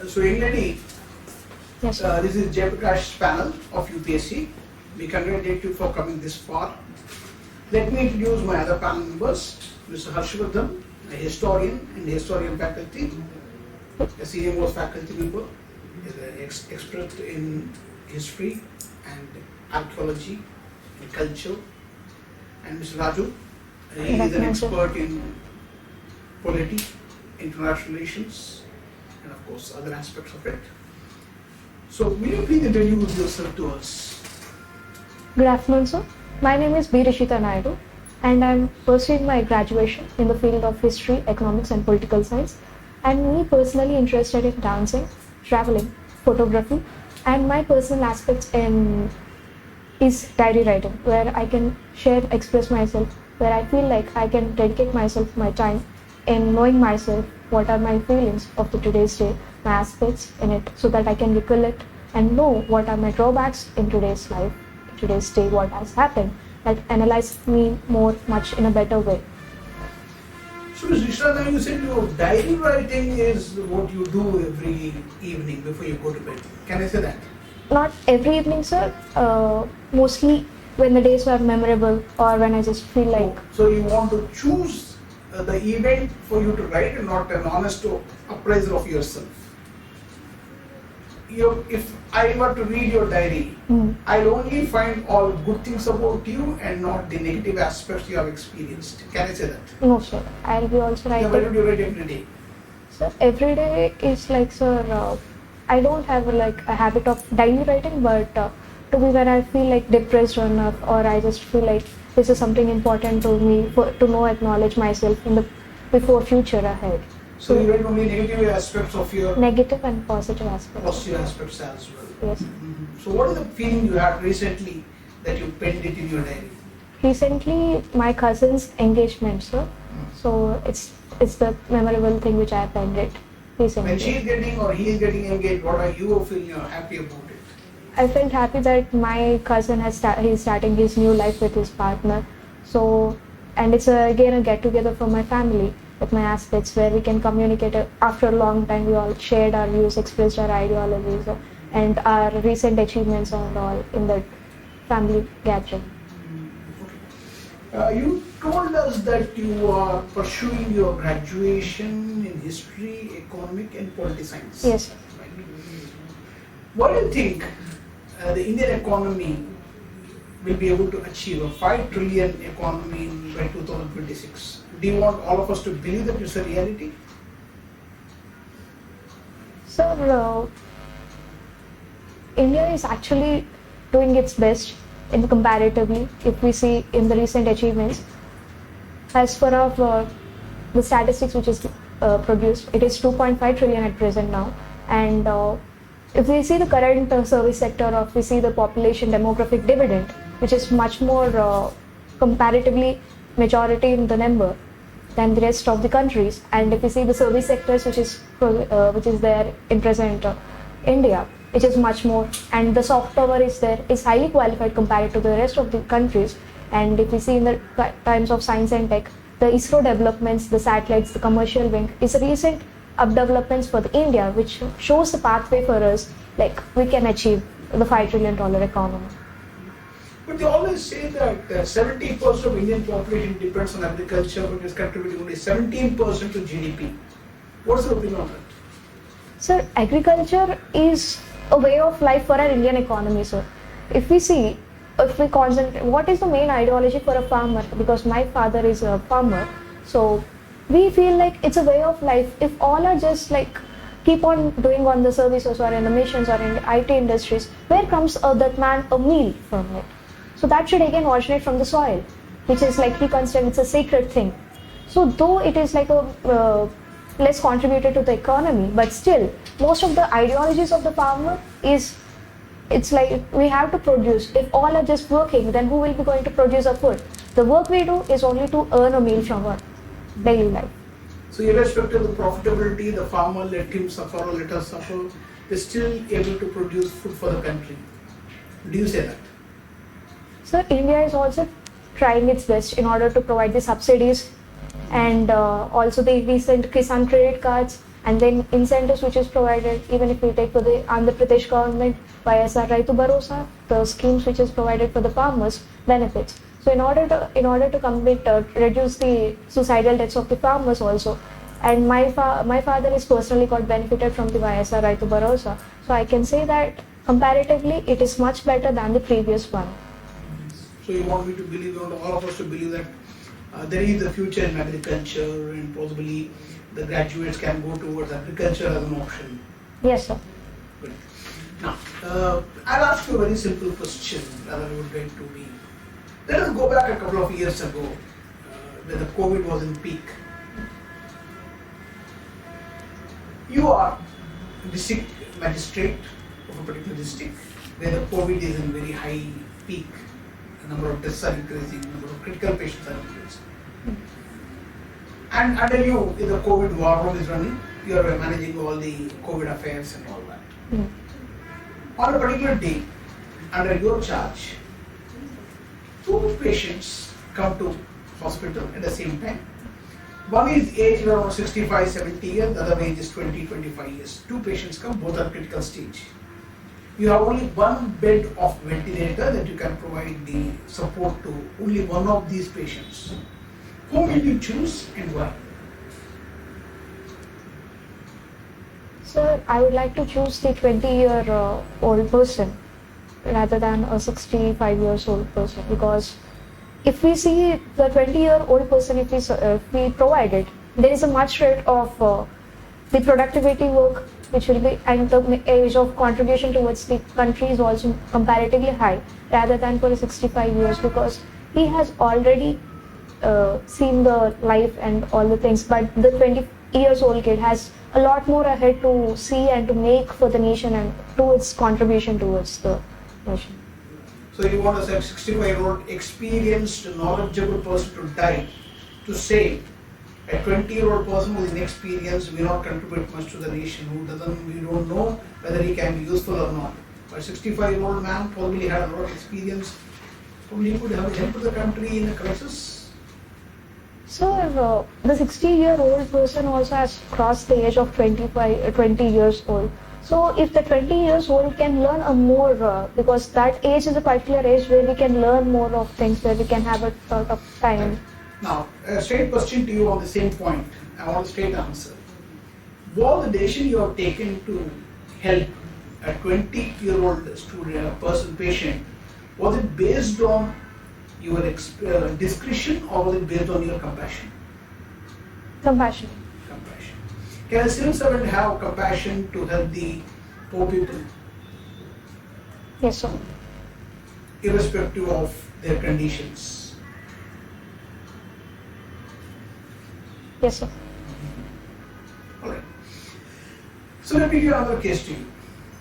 So, young lady, Yes, sir. this is Jayaprakash's panel of UPSC. We congratulate you for coming this far. Let me introduce my other panel members. Mr. Harshvardhan, a historian and historian faculty, a senior most faculty member, is an expert in history and archaeology and culture. And Mr. Raju, he is an expert in polity, international relations, and of course other aspects of it. So, will you please introduce yourself to us? Good afternoon, sir. My name is B. Rishita Naidu, and I'm pursuing my graduation in the field of history, economics, and political science. And me personally interested in dancing, traveling, photography, and my personal aspects in is diary writing, where I can share, express myself, where I feel like I can dedicate myself my time in knowing myself, what are my feelings of the today's day, my aspects in it, so that I can recollect and know what are my drawbacks in today's life, in today's day, what has happened, that analyze me much in a better way. So, Ms. Rishita, you said your diary writing is what you do every evening before you go to bed. Can I say that? Not every evening, sir. Mostly when the days were memorable or when I just feel like. So, you want to choose the event for you to write and not an honest appraisal of yourself. If I were to read your diary, I'll only find all good things about you and not the negative aspects you have experienced. Can I say that? No, sir. I'll be also Yeah, writing. why don't you write every day? Sir, every day is like, sir, I don't have like a habit of daily writing, but to be when I feel like depressed enough, or I just feel like this is something important to me to know, acknowledge myself in the before future ahead. So, you write only negative aspects of your Negative and positive aspects. positive aspects as well. Yes. So, what is the feeling you had recently that you penned it in your diary? Recently, my cousin's engagement, sir. So it's the memorable thing which I penned it recently. When she is getting or he is getting engaged, what are you feeling happy about it? I felt happy that my cousin he's starting his new life with his partner. So, and it's again a get together for my family with my aspects where we can communicate. After a long time, we all shared our views, expressed our ideologies, and our recent achievements and all in the family gathering. You told us that you are pursuing your graduation in history, economic, and political science. Yes, sir. What do you think the Indian economy will be able to achieve a 5 trillion economy by 2026? Do you want all of us to believe that it's a reality? Sir, India is actually doing its best in comparatively, if we see in the recent achievements. As per of the statistics which is produced, it is 2.5 trillion at present now. And if we see the current service sector, or if we see the population demographic dividend, which is much more comparatively majority in the number than the rest of the countries, and if we see the service sectors which is there in present India, which is much more, and the soft power is there, is highly qualified compared to the rest of the countries. And if we see in the times of science and tech, the ISRO developments, the satellites, the commercial wing is a recent up developments for the India, which shows the pathway for us, like we can achieve the $5 trillion economy. But they always say that 70% of Indian population depends on agriculture, but is contributing only 17% to GDP. What's your opinion on that? Sir, agriculture is a way of life for our Indian economy, sir. If we concentrate, what is the main ideology for a farmer? Because my father is a farmer, so we feel like it's a way of life. If all are just like keep on doing on the services or in the missions or in the IT industries, where comes that man a meal from it? So that should again originate from the soil, which is like he considers it's a sacred thing. So though it is like a less contributed to the economy, but still most of the ideologies of the farmer is, it's like we have to produce. If all are just working, then who will be going to produce our food? The work we do is only to earn a meal from our daily life. So irrespective of the profitability, the farmer, let him suffer or let us suffer, is still able to produce food for the country. Do you say that? So India is also trying its best in order to provide the subsidies and also the recent Kisan credit cards And then incentives which is provided, even if we take for the Andhra Pradesh government, YSR Raitu Bharosa, the schemes which is provided for the farmers, benefits. So in order to reduce the suicidal deaths of the farmers also, and my father is personally got benefited from the YSR Raitu Bharosa. So I can say that comparatively it is much better than the previous one. So you want me to believe, you want all of us to believe that there is the future in agriculture, and possibly the graduates can go towards agriculture as an option. Yes, sir. Good. Now, I'll ask you a very simple question, rather you would like to be. Let us go back a couple of years ago, when the COVID was in peak. You are district magistrate of a particular district where the COVID is in very high peak. The number of deaths are increasing, the number of critical patients are increasing. And under you, the COVID war room is running, you are managing all the COVID affairs and all that. On a particular day, under your charge, 2 patients come to hospital at the same time. One is aged around 65, 70 years, the other age is 20, 25 years. 2 patients come, both are critical stage. You have only 1 bed of ventilator that you can provide the support to only one of these patients. Whom will you choose and why? Sir, I would like to choose the 20-year-old person rather than a 65 years old person, because if we see the 20-year-old person, if we provide it, there is a much rate of the productivity work which will be, and the age of contribution towards the country is also comparatively high rather than for 65 years, because he has already seen the life and all the things, but the 20 years old kid has a lot more ahead to see and to make for the nation and to its contribution towards the nation. So you want to say 65-year-old experienced, knowledgeable person to die, to save a 20-year-old person who is inexperienced, will not contribute much to the nation, we don't know whether he can be useful or not. But 65-year-old man probably had a lot of experience, probably could have helped the country in a crisis. So the 60-year-old person also has crossed the age of 20 years old. So if the 20 years old can learn a more, because that age is a particular age where we can learn more of things, where we can have a sort of time. Now, a straight question to you on the same point. I want a straight answer. Was the decision you have taken to help a 20-year-old student, patient, was it based on your discretion or was it based on your compassion? Compassion. Compassion. Can a civil servant have compassion to help the poor people? Yes, sir. Irrespective of their conditions? Yes, sir. Alright. So let me give another case to you.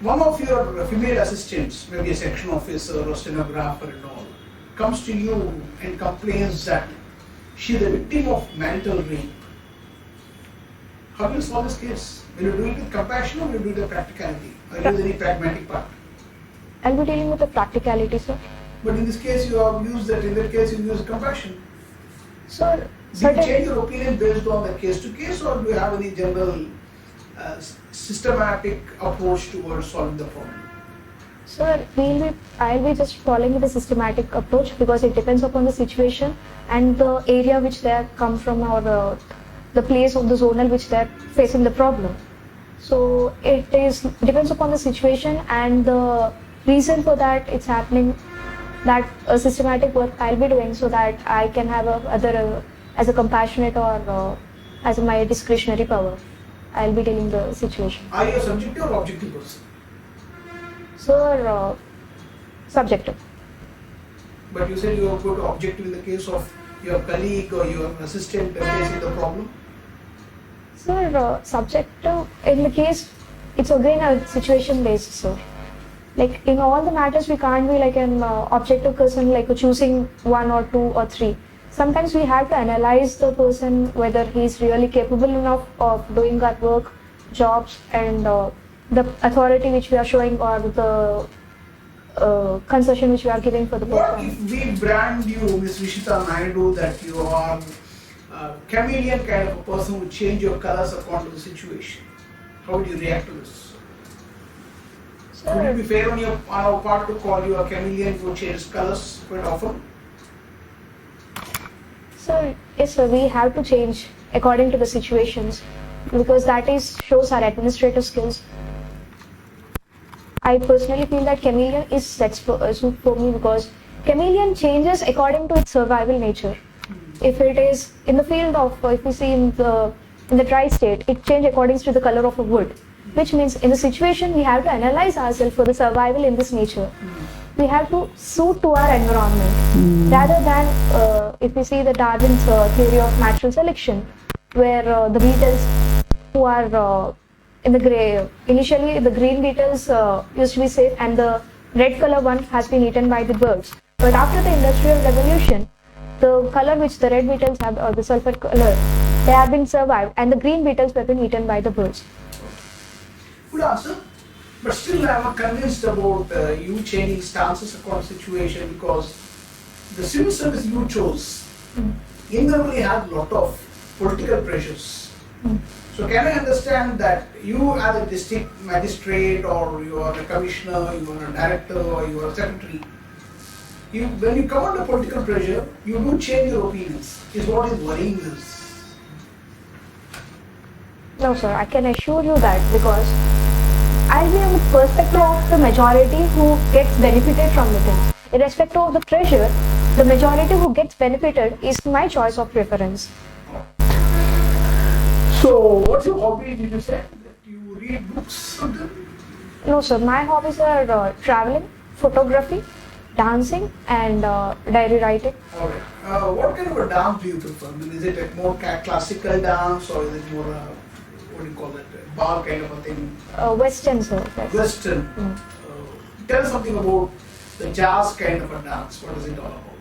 One of your female assistants, maybe a section officer or stenographer and all, comes to you and complains that she is a victim of marital rape. How do you solve this case? Will you do it with compassion or will you do it with practicality? Or use any pragmatic part? I'll be dealing with the practicality, sir. But in this case you have used that, in that case you use compassion. Sir, Do you change your opinion based on the case to case or do you have any general systematic approach towards solving the problem? Sir, I'll be just following the systematic approach because it depends upon the situation and the area which they come from or the place of the zonal which they are facing the problem. So it depends upon the situation and the reason for that it's happening. That systematic work I'll be doing so that I can have as a compassionate or as my discretionary power. I'll be dealing the situation. Are you a subjective or objective person? Sir, subjective. But you said you are going to objective in the case of your colleague or your assistant facing the problem? Sir, subjective in the case, it's again a situation based, sir. Like in all the matters, we can't be like an objective person, like choosing 1 or 2 or 3. Sometimes we have to analyze the person whether he's really capable enough of doing that work, jobs, and the authority which we are showing or the concession which we are giving for the person. What if we brand you, Ms. Vishita Naidu, that you are chameleon kind of a person who change your colors according to the situation. How would you react to this? Would it be fair on our part to call you a chameleon who changes colors quite often? So yes, sir, we have to change according to the situations because that shows our administrative skills. I personally feel that chameleon is suit for me because chameleon changes according to its survival nature. If it is in the field of, if we see in the dry state, it changes according to the color of a wood, which means in the situation we have to analyze ourselves for the survival in this nature. We have to suit to our environment rather than if we see the Darwin's theory of natural selection, where the beetles who are in the gray, initially the green beetles used to be safe and the red color one has been eaten by the birds. But after the Industrial Revolution, the color which the red beetles have, or the sulfur color, they have been survived and the green beetles have been eaten by the birds. Good answer. But still I am convinced about you changing stances according to situation because the civil service you chose invariably had a lot of political pressures. So can I understand that you as a district magistrate or you are a commissioner, you are a director or you are a secretary, when you come under political pressure, you do change your opinions, is what is worrying us. No sir, I can assure you that because I'll be in the perspective of the majority who gets benefited from the thing. Irrespective of the pressure, the majority who gets benefited is my choice of preference. So, what's your hobby? Did you say that you read books something? No sir, my hobbies are traveling, photography, dancing and diary writing. Alright. What kind of a dance do you prefer? I mean, is it a more classical dance or is it more, what do you call it, bar kind of a thing? Western sir. Yes. Western. Tell us something about the jazz kind of a dance. What is it all about?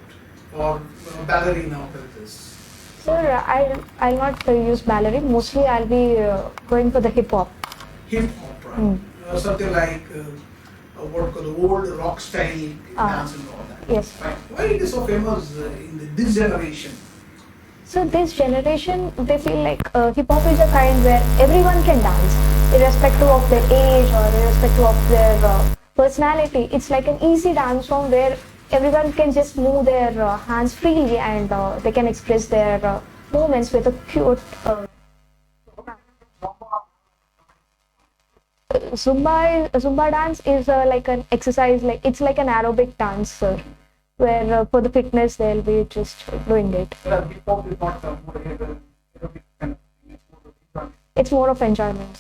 Or ballerina, what is this? Sir, I'll not use ballerina. Mostly I'll be going for the hip hop. Hip hop, right? Something like what called the old rock style dance and all that. Yes. Right. Why it is so famous in this generation? So this generation, they feel like hip hop is a kind where everyone can dance, irrespective of their age or irrespective of their personality. It's like an easy dance form where everyone can just move their hands freely and they can express their movements with a cute. Zumba dance is like an exercise, like it's like an aerobic dance, where for the fitness they'll be just doing it. Hip hop is not more aerobic kind of thing. It's more of enjoyment.